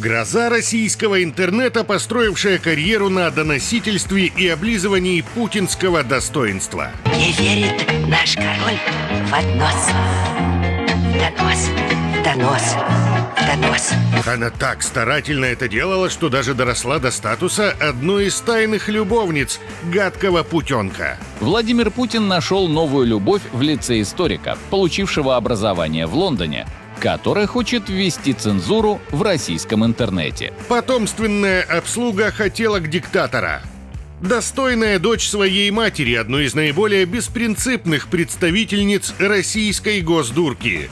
Гроза российского интернета, построившая карьеру на доносительстве и облизывании путинского достоинства. Не верит наш король в однос. Донос, донос, донос. Она так старательно это делала, что даже доросла до статуса одной из тайных любовниц гадкого путенка. Владимир Путин нашел новую любовь в лице историка, получившего образование в Лондоне, который хочет ввести цензуру в российском интернете. Потомственная обслуга хотелок диктатора. Достойная дочь своей матери, одной из наиболее беспринципных представительниц российской госдурки,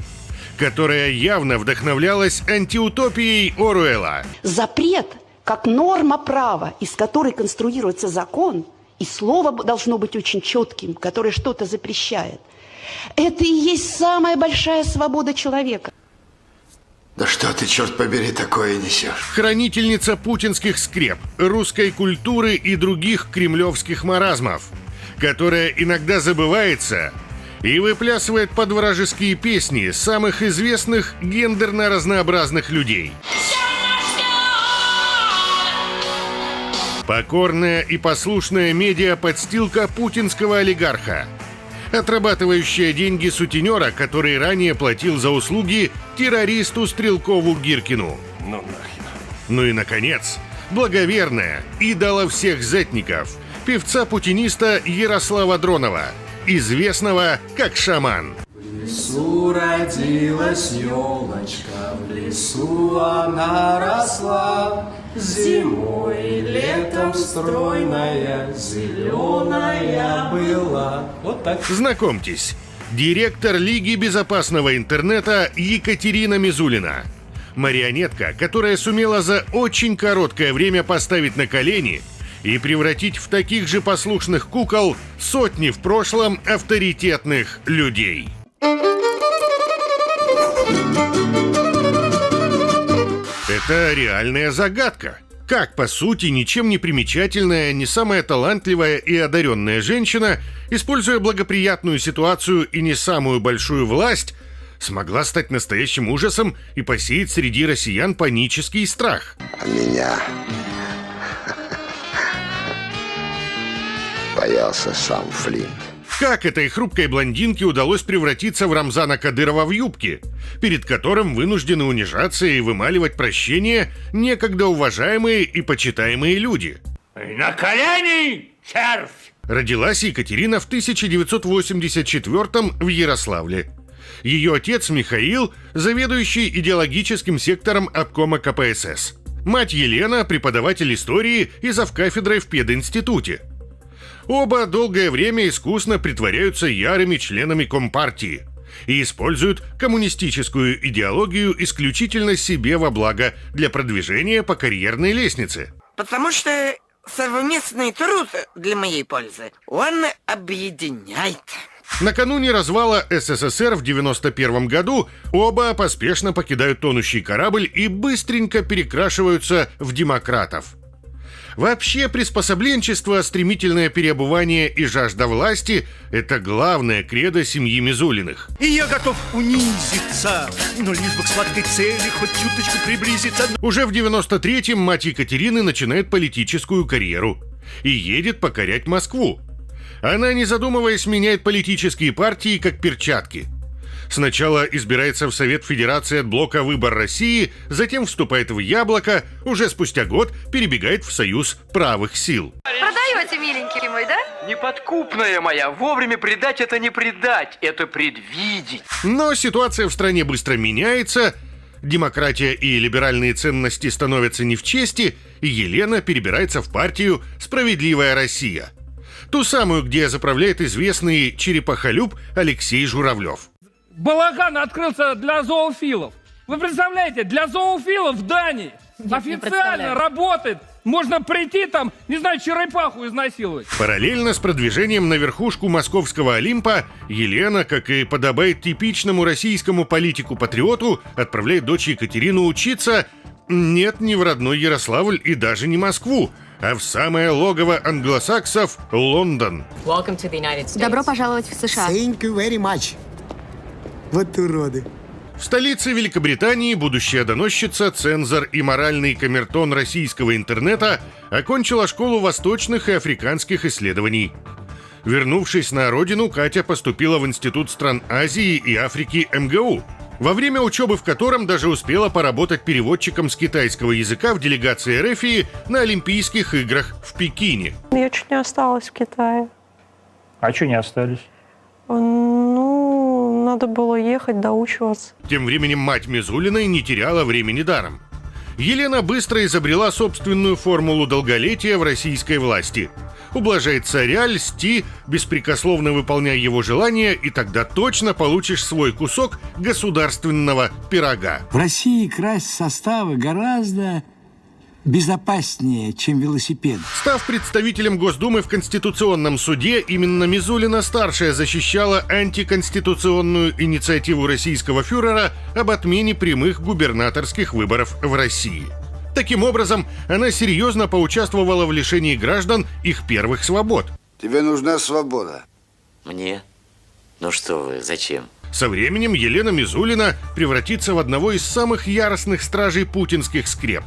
которая явно вдохновлялась антиутопией Оруэлла. Запрет, как норма права, из которой конструируется закон, и слово должно быть очень четким, которое что-то запрещает. Это и есть самая большая свобода человека. Да что ты, черт побери, такое несешь? Хранительница путинских скреп, русской культуры и других кремлевских маразмов, которая иногда забывается и выплясывает под вражеские песни самых известных гендерно-разнообразных людей. Покорная и послушная медиа-подстилка путинского олигарха, отрабатывающая деньги сутенера, который ранее платил за услуги террористу Стрелкову Гиркину. Ну нахер. Ну и, наконец, благоверная, идола всех зетников, певца-путиниста Ярослава Дронова, известного как Шаман. В лесу родилась елочка, в лесу она росла, зимой и летом стройная, зеленая была. Вот так. Знакомьтесь, директор Лиги безопасного интернета Екатерина Мизулина. Марионетка, которая сумела за очень короткое время поставить на колени и превратить в таких же послушных кукол сотни в прошлом авторитетных людей. Это реальная загадка. Как, по сути, ничем не примечательная, не самая талантливая и одаренная женщина, используя благоприятную ситуацию и не самую большую власть, смогла стать настоящим ужасом и посеять среди россиян панический страх? А меня боялся сам Флинн. Как этой хрупкой блондинке удалось превратиться в Рамзана Кадырова в юбке, перед которым вынуждены унижаться и вымаливать прощение некогда уважаемые и почитаемые люди? На колени, червь! Родилась Екатерина в 1984-м в Ярославле. Ее отец Михаил, заведующий идеологическим сектором обкома КПСС. Мать Елена, преподаватель истории и завкафедрой в пединституте. Оба долгое время искусно притворяются ярыми членами Компартии и используют коммунистическую идеологию исключительно себе во благо для продвижения по карьерной лестнице. Потому что совместный труд для моей пользы, он объединяет. Накануне развала СССР в 1991 году оба поспешно покидают тонущий корабль и быстренько перекрашиваются в демократов. Вообще, приспособленчество, стремительное переобувание и жажда власти – это главное кредо семьи Мизулиных. И я готов унизиться, но лишь бы к сладкой цели хоть чуточку приблизиться. Уже в 93-м мать Екатерины начинает политическую карьеру и едет покорять Москву. Она, не задумываясь, меняет политические партии как перчатки. Сначала избирается в Совет Федерации от блока «Выбор России», затем вступает в «Яблоко», уже спустя год перебегает в Союз правых сил. Продаете, миленький мой, да? Неподкупная моя, вовремя предать это не предать, это предвидеть. Но ситуация в стране быстро меняется, демократия и либеральные ценности становятся не в чести, и Елена перебирается в партию «Справедливая Россия». Ту самую, где заправляет известный черепахолюб Алексей Журавлев. Балаган открылся для зоофилов. Вы представляете, для зоофилов в Дании официально работает. Можно прийти там, не знаю, черепаху изнасиловать. Параллельно с продвижением на верхушку московского Олимпа, Елена, как и подобает типичному российскому политику-патриоту, отправляет дочь Екатерину учиться, нет, не в родной Ярославль и даже не Москву, а в самое логово англосаксов – Лондон. Добро пожаловать в США. Thank you very much. Вот уроды. В столице Великобритании будущая доносчица, цензор и моральный камертон российского интернета окончила школу восточных и африканских исследований. Вернувшись на родину, Катя поступила в Институт стран Азии и Африки МГУ, во время учебы в котором даже успела поработать переводчиком с китайского языка в делегации РФ на Олимпийских играх в Пекине. Я чуть не осталась в Китае. А что не остались? Ну, надо было ехать, доучиваться. Тем временем мать Мизулиной не теряла времени даром. Елена быстро изобрела собственную формулу долголетия в российской власти. Ублажай царя, льсти, беспрекословно выполняй его желания, и тогда точно получишь свой кусок государственного пирога. В России красть составы гораздо безопаснее, чем велосипед. Став представителем Госдумы в Конституционном суде, именно Мизулина-старшая защищала антиконституционную инициативу российского фюрера об отмене прямых губернаторских выборов в России. Таким образом, она серьезно поучаствовала в лишении граждан их первых свобод. Тебе нужна свобода. Мне? Ну что вы, зачем? Со временем Елена Мизулина превратится в одного из самых яростных стражей путинских скреп.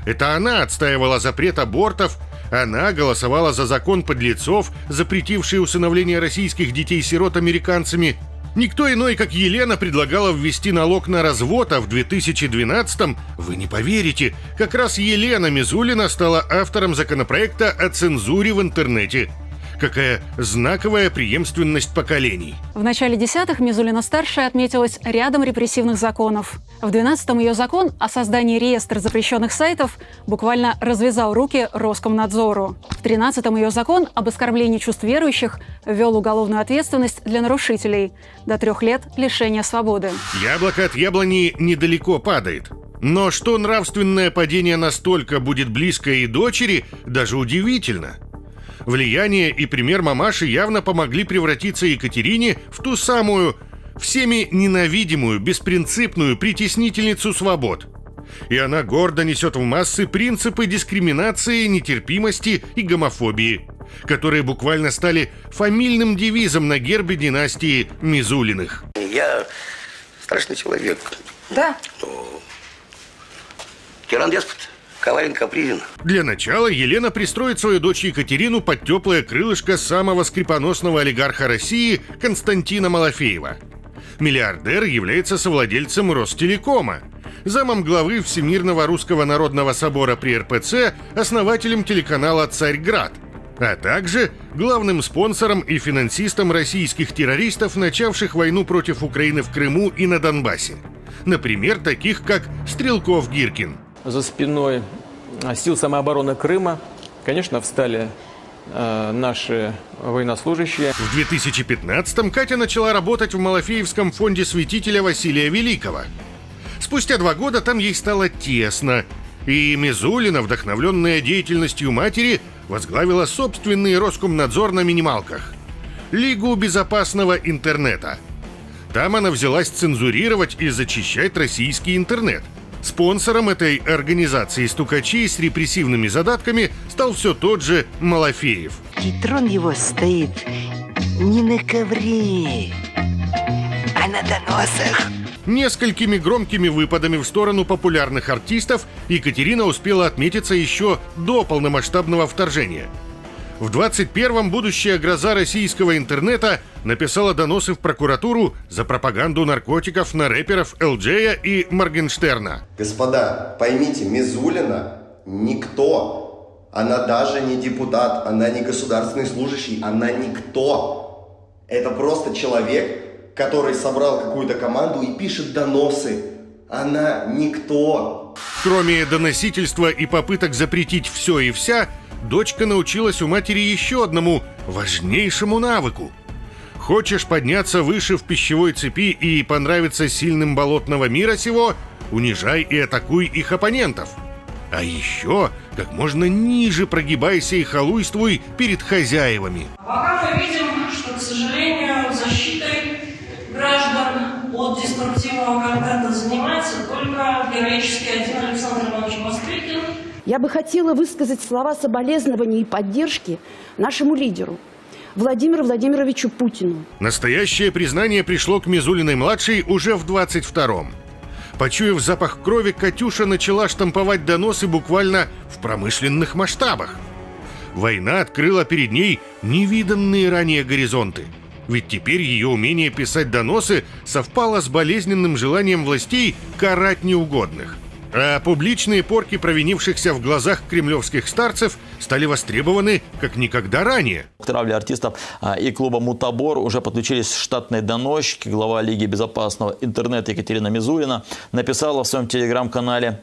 Это она отстаивала запрет абортов, она голосовала за закон подлецов, запретивший усыновление российских детей-сирот американцами. Никто иной, как Елена, предлагала ввести налог на развод, а в 2012-м, вы не поверите, как раз Елена Мизулина стала автором законопроекта о цензуре в интернете. Какая знаковая преемственность поколений. В начале десятых Мизулина-старшая отметилась рядом репрессивных законов. В 12-м ее закон о создании реестра запрещенных сайтов буквально развязал руки Роскомнадзору. В 13-м ее закон об оскорблении чувств верующих ввел уголовную ответственность для нарушителей до 3 лет лишения свободы. Яблоко от яблони недалеко падает. Но что нравственное падение настолько будет близко и дочери, даже удивительно. Влияние и пример мамаши явно помогли превратиться Екатерине в ту самую, всеми ненавидимую, беспринципную притеснительницу свобод. И она гордо несет в массы принципы дискриминации, нетерпимости и гомофобии, которые буквально стали фамильным девизом на гербе династии Мизулиных. Я страшный человек. Да? Тиран-деспот. Коварен, капризен. Для начала Елена пристроит свою дочь Екатерину под теплое крылышко самого скрипоносного олигарха России Константина Малафеева. Миллиардер является совладельцем Ростелекома, замом главы Всемирного Русского Народного Собора при РПЦ, основателем телеканала «Царьград», а также главным спонсором и финансистом российских террористов, начавших войну против Украины в Крыму и на Донбассе. Например, таких как Стрелков-Гиркин. За спиной сил самообороны Крыма, конечно, встали наши военнослужащие. В 2015-м Катя начала работать в Малафеевском фонде святителя Василия Великого. Спустя 2 года там ей стало тесно, и Мизулина, вдохновленная деятельностью матери, возглавила собственный Роскомнадзор на минималках – Лигу безопасного интернета. Там она взялась цензурировать и зачищать российский интернет. Спонсором этой организации стукачей с репрессивными задатками стал все тот же Малафеев. И трон его стоит не на ковре, а на доносах. Несколькими громкими выпадами в сторону популярных артистов Екатерина успела отметиться еще до полномасштабного вторжения. В 21-м будущая гроза российского интернета написала доносы в прокуратуру за пропаганду наркотиков на рэперов Элджея и Моргенштерна. Господа, поймите, Мизулина никто. Она даже не депутат, она не государственный служащий, она никто. Это просто человек, который собрал какую-то команду и пишет доносы. Она никто. Кроме доносительства и попыток запретить все и вся, дочка научилась у матери еще одному важнейшему навыку. Хочешь подняться выше в пищевой цепи и понравиться сильным болотного мира сего, унижай и атакуй их оппонентов. А еще как можно ниже прогибайся и халуйствуй перед хозяевами. Пока мы видим, что, к сожалению, защитой граждан от деструктивного контента занимается только героически один Александр Иванович Бастрыкин. Я бы хотела высказать слова соболезнования и поддержки нашему лидеру, Владимиру Владимировичу Путину. Настоящее признание пришло к Мизулиной-младшей уже в 22-м. Почуяв запах крови, Катюша начала штамповать доносы буквально в промышленных масштабах. Война открыла перед ней невиданные ранее горизонты. Ведь теперь ее умение писать доносы совпало с болезненным желанием властей карать неугодных. А публичные порки провинившихся в глазах кремлевских старцев стали востребованы как никогда ранее. К травле артистов и клуба «Мутабор» уже подключились штатные доносчики. Глава Лиги безопасного интернета Екатерина Мизулина написала в своем телеграм-канале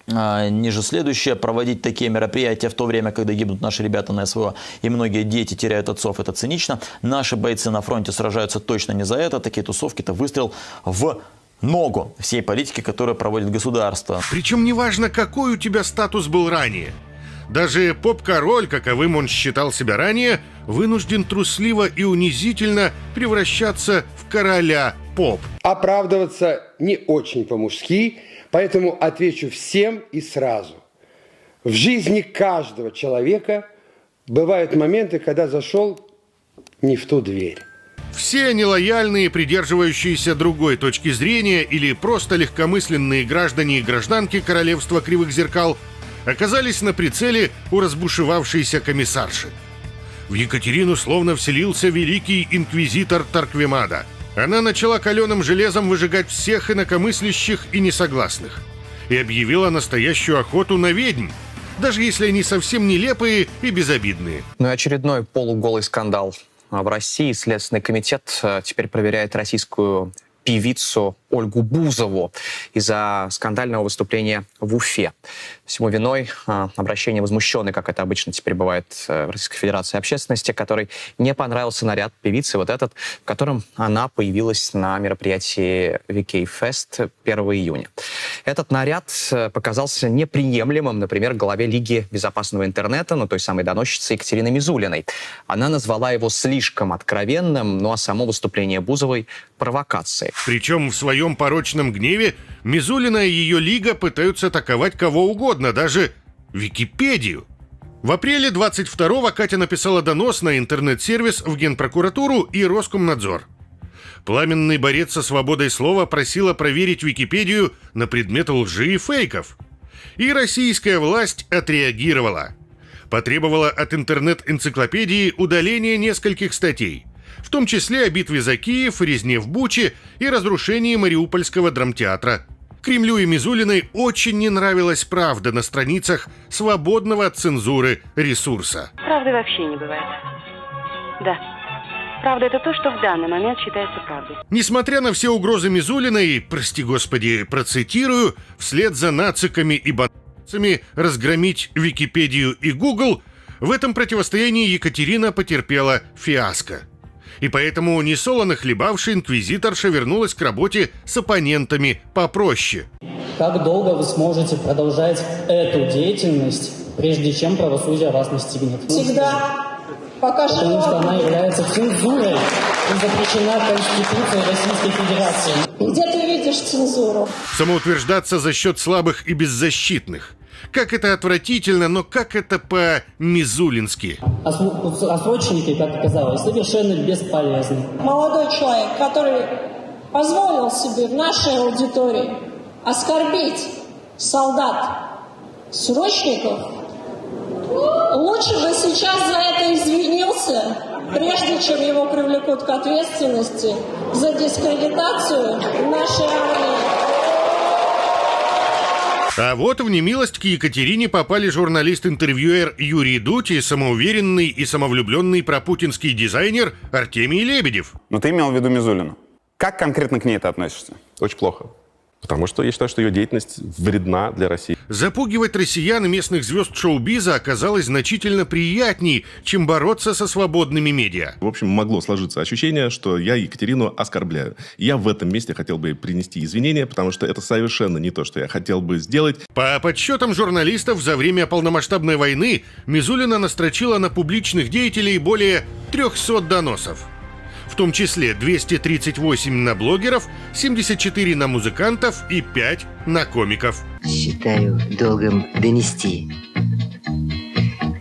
ниже следующее: проводить такие мероприятия в то время, когда гибнут наши ребята на СВО и многие дети теряют отцов, это цинично. Наши бойцы на фронте сражаются точно не за это. Такие тусовки – это выстрел в ногу всей политики, которую проводит государство. Причем неважно, какой у тебя статус был ранее. Даже поп-король, каковым он считал себя ранее, вынужден трусливо и унизительно превращаться в короля поп. Оправдываться не очень по-мужски, поэтому отвечу всем и сразу. В жизни каждого человека бывают моменты, когда зашел не в ту дверь. Все нелояльные, придерживающиеся другой точки зрения или просто легкомысленные граждане и гражданки королевства кривых зеркал оказались на прицеле у разбушевавшейся комиссарши. В Екатерину словно вселился великий инквизитор Торквемада. Она начала каленым железом выжигать всех инакомыслящих и несогласных. И объявила настоящую охоту на ведьм, даже если они совсем нелепые и безобидные. Ну и очередной полуголый скандал. В России Следственный комитет теперь проверяет российскую певицу Ольгу Бузову из-за скандального выступления в Уфе. Всему виной обращение возмущенной, как это обычно теперь бывает в Российской Федерации общественности, которой не понравился наряд певицы, вот этот, в котором она появилась на мероприятии VK Fest 1 июня. Этот наряд показался неприемлемым, например, главе Лиги безопасного интернета, ну, той самой доносчице Екатерины Мизулиной. Она назвала его слишком откровенным, ну а само выступление Бузовой – провокацией. Причем в своем порочном гневе Мизулина и ее лига пытаются атаковать кого угодно, даже Википедию. В апреле 22-го Катя написала донос на интернет-сервис в Генпрокуратуру и Роскомнадзор. Пламенный борец со свободой слова просила проверить Википедию на предмет лжи и фейков. И российская власть отреагировала. Потребовала от интернет-энциклопедии удаления нескольких статей, в том числе о битве за Киев, резне в Буче и разрушении Мариупольского драмтеатра. Кремлю и Мизулиной очень не нравилась правда на страницах свободного от цензуры ресурса. Правды вообще не бывает. Да. Правда – это то, что в данный момент считается правдой. Несмотря на все угрозы Мизулиной, прости господи, процитирую, вслед за нациками и банцами разгромить Википедию и Google, в этом противостоянии Екатерина потерпела фиаско. И поэтому несолоно хлебавшая инквизиторша вернулась к работе с оппонентами попроще. Как долго вы сможете продолжать эту деятельность, прежде чем правосудие вас настигнет? Всегда. Пока Потому что она является цензурой и запрещена Конституцией Российской Федерации. Где ты видишь цензуру? Самоутверждаться за счет слабых и беззащитных. Как это отвратительно, но как это по-мизулински. Отсрочники, как оказалось, совершенно бесполезны. Молодой человек, который позволил себе в нашей аудитории оскорбить солдат, срочников, лучше бы сейчас за это извинился, прежде чем его привлекут к ответственности за дискредитацию нашей армии. А вот в немилость к Екатерине попали журналист-интервьюер Юрий Дудь и самоуверенный и самовлюбленный пропутинский дизайнер Артемий Лебедев. Но ты имел в виду Мизулину. Как конкретно к ней ты относишься? Очень плохо. Потому что я считаю, что ее деятельность вредна для России. Запугивать россиян и местных звезд шоу-биза оказалось значительно приятней, чем бороться со свободными медиа. В общем, могло сложиться ощущение, что я Екатерину оскорбляю. Я в этом месте хотел бы принести извинения, потому что это совершенно не то, что я хотел бы сделать. По подсчетам журналистов, за время полномасштабной войны Мизулина настрочила на публичных деятелей более 300 доносов. В том числе 238 на блогеров, 74 на музыкантов и 5 на комиков. Считаю долгом донести.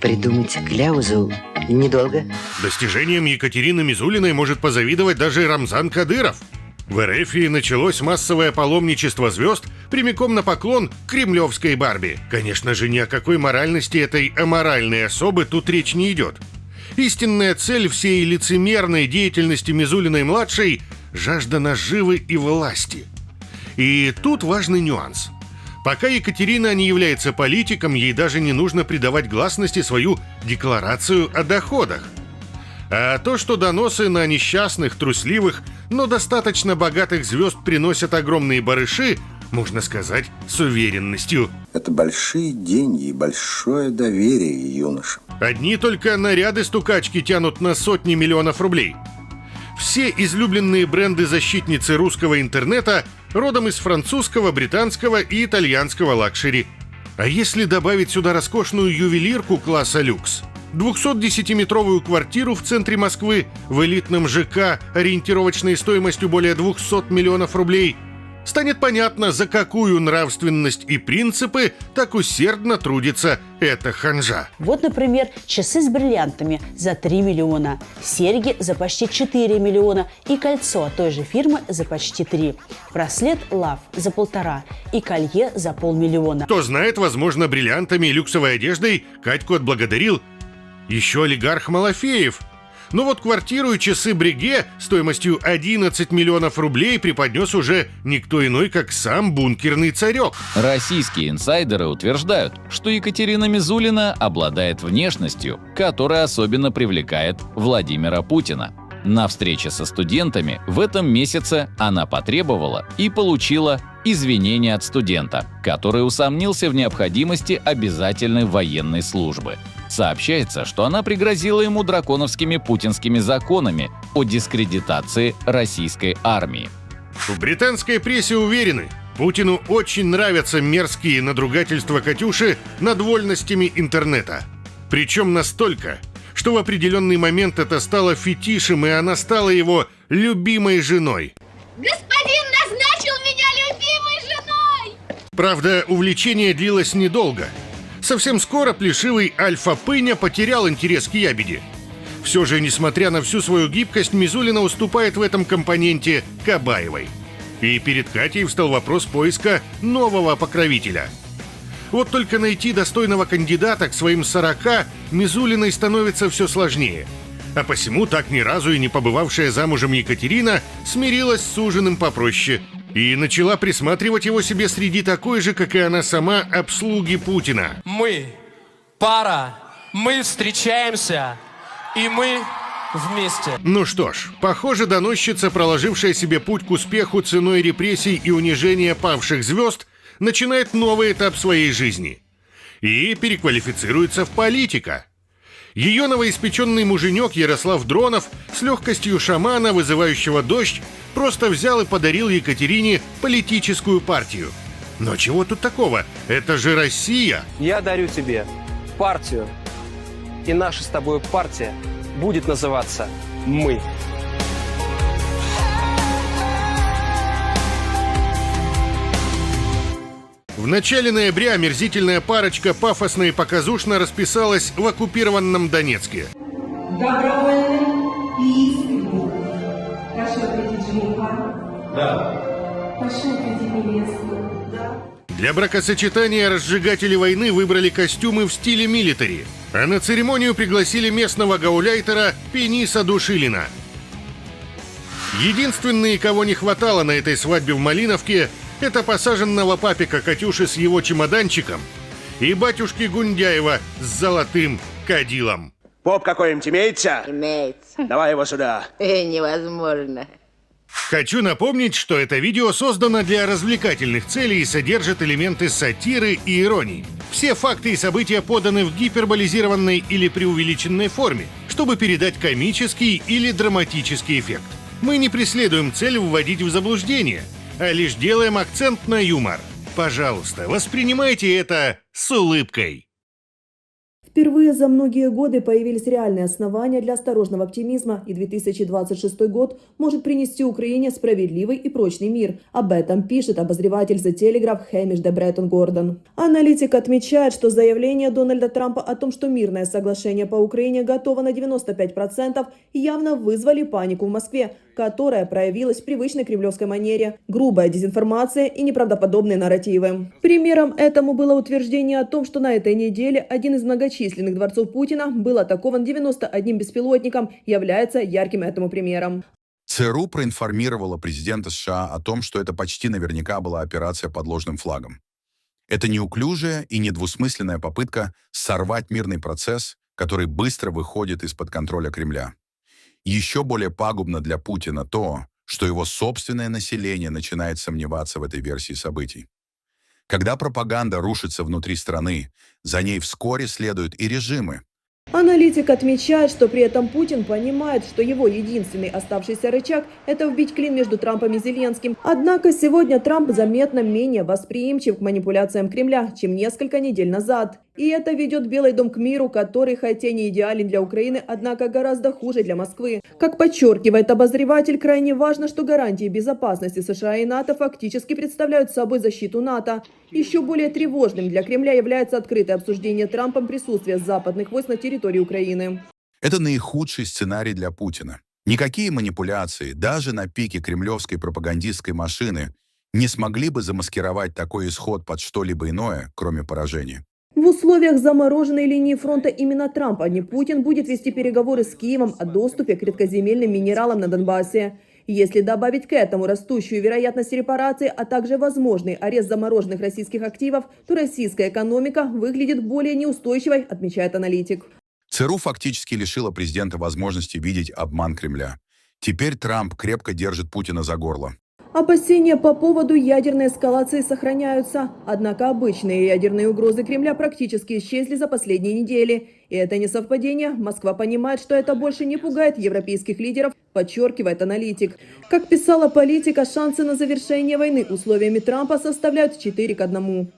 Придумать кляузу Недолго. Достижением Екатерины Мизулиной может позавидовать даже Рамзан Кадыров. В РФ началось массовое паломничество звезд прямиком на поклон к кремлевской Барби. Конечно же, ни о какой моральности этой аморальной особы тут речь не идет. Истинная цель всей лицемерной деятельности Мизулиной-младшей – жажда наживы и власти. И тут важный нюанс. Пока Екатерина не является политиком, ей даже не нужно придавать гласности свою декларацию о доходах. А то, что доносы на несчастных, трусливых, но достаточно богатых звезд приносят огромные барыши, можно сказать с уверенностью. Это большие деньги и большое доверие юношам. Одни только наряды стукачки тянут на сотни миллионов рублей. Все излюбленные бренды защитницы русского интернета родом из французского, британского и итальянского лакшери. А если добавить сюда роскошную ювелирку класса люкс, 210-метровую квартиру в центре Москвы в элитном ЖК ориентировочной стоимостью более 200 миллионов рублей, станет понятно, за какую нравственность и принципы так усердно трудится эта ханжа. Вот, например, часы с бриллиантами за 3 миллиона, серьги за почти 4 миллиона и кольцо от той же фирмы за почти 3, браслет Love за 1,5 и колье за 500 000. Кто знает, возможно, бриллиантами и люксовой одеждой Катьку отблагодарил еще олигарх Малафеев. Но вот квартиру и часы Бреге стоимостью 11 миллионов рублей преподнес уже никто иной, как сам бункерный царек. Российские инсайдеры утверждают, что Екатерина Мизулина обладает внешностью, которая особенно привлекает Владимира Путина. На встрече со студентами в этом месяце она потребовала и получила извинения от студента, который усомнился в необходимости обязательной военной службы. Сообщается, что она пригрозила ему драконовскими путинскими законами о дискредитации российской армии. В британской прессе уверены, Путину очень нравятся мерзкие надругательства Катюши над вольностями интернета. Причем настолько, что в определенный момент это стало фетишем, и она стала его любимой женой. Господин назначил меня любимой женой! Правда, увлечение длилось недолго. Совсем скоро плешивый альфа-пыня потерял интерес к ябеде. Все же, несмотря на всю свою гибкость, Мизулина уступает в этом компоненте Кабаевой. И перед Катей встал вопрос поиска нового покровителя. Вот только найти достойного кандидата к своим 40 Мизулиной становится все сложнее. А посему так ни разу и не побывавшая замужем Екатерина смирилась с ужином попроще и начала присматривать его себе среди такой же, как и она сама, обслуги Путина. Мы пара, мы встречаемся, и мы вместе. Ну что ж, похоже, доносчица, проложившая себе путь к успеху ценой репрессий и унижения павших звезд, начинает новый этап своей жизни и переквалифицируется в политика. Ее новоиспеченный муженек Ярослав Дронов с легкостью шамана, вызывающего дождь, просто взял и подарил Екатерине политическую партию. Но чего тут такого? Это же Россия! Я дарю тебе партию, и наша с тобой партия будет называться «Мы». В начале ноября омерзительная парочка пафосно и показушно расписалась в оккупированном Донецке. Добровольный и искренний. Прошу ответить жениха. Да. Прошу ответить невесту. Да. Для бракосочетания разжигатели войны выбрали костюмы в стиле милитари, а на церемонию пригласили местного гауляйтера Пениса Душилина. Единственные, кого не хватало на этой свадьбе в Малиновке, это посаженного папика Катюши с его чемоданчиком и батюшки Гундяева с золотым кадилом. Поп какой-нибудь имеется? Имеется. Давай его сюда. Невозможно. Хочу напомнить, что это видео создано для развлекательных целей и содержит элементы сатиры и иронии. Все факты и события поданы в гиперболизированной или преувеличенной форме, чтобы передать комический или драматический эффект. Мы не преследуем цель вводить в заблуждение, а лишь делаем акцент на юмор. Пожалуйста, воспринимайте это с улыбкой. Впервые за многие годы появились реальные основания для осторожного оптимизма, и 2026 год может принести Украине справедливый и прочный мир. Об этом пишет обозреватель The Telegraph Хэмиш де Бреттон Гордон. Аналитик отмечает, что заявление Дональда Трампа о том, что мирное соглашение по Украине готово на 95%, явно вызвали панику в Москве, которая проявилась в привычной кремлевской манере, грубая дезинформация и неправдоподобные нарративы. Примером этому было утверждение о том, что на этой неделе один из многочисленных дворцов Путина был атакован 91 беспилотником, является ярким этому примером. ЦРУ проинформировала президента США о том, что это почти наверняка была операция под ложным флагом. Это неуклюжая и недвусмысленная попытка сорвать мирный процесс, который быстро выходит из-под контроля Кремля. Еще более пагубно для Путина то, что его собственное население начинает сомневаться в этой версии событий. Когда пропаганда рушится внутри страны, за ней вскоре следуют и режимы. Аналитик отмечает, что при этом Путин понимает, что его единственный оставшийся рычаг – это вбить клин между Трампом и Зеленским. Однако сегодня Трамп заметно менее восприимчив к манипуляциям Кремля, чем несколько недель назад. И это ведет Белый дом к миру, который, хотя не идеален для Украины, однако гораздо хуже для Москвы. Как подчеркивает обозреватель, крайне важно, что гарантии безопасности США и НАТО фактически представляют собой защиту НАТО. Еще более тревожным для Кремля является открытое обсуждение Трампом присутствия западных войск на территории Украины. Это наихудший сценарий для Путина. Никакие манипуляции, даже на пике кремлевской пропагандистской машины, не смогли бы замаскировать такой исход под что-либо иное, кроме поражения. В условиях замороженной линии фронта именно Трамп, а не Путин, будет вести переговоры с Киевом о доступе к редкоземельным минералам на Донбассе. Если добавить к этому растущую вероятность репараций, а также возможный арест замороженных российских активов, то российская экономика выглядит более неустойчивой, отмечает аналитик. ЦРУ фактически лишила президента возможности видеть обман Кремля. Теперь Трамп крепко держит Путина за горло. Опасения по поводу ядерной эскалации сохраняются. Однако обычные ядерные угрозы Кремля практически исчезли за последние недели. И это не совпадение. Москва понимает, что это больше не пугает европейских лидеров, подчеркивает аналитик. Как писала Политика, шансы на завершение войны условиями Трампа составляют 4-1.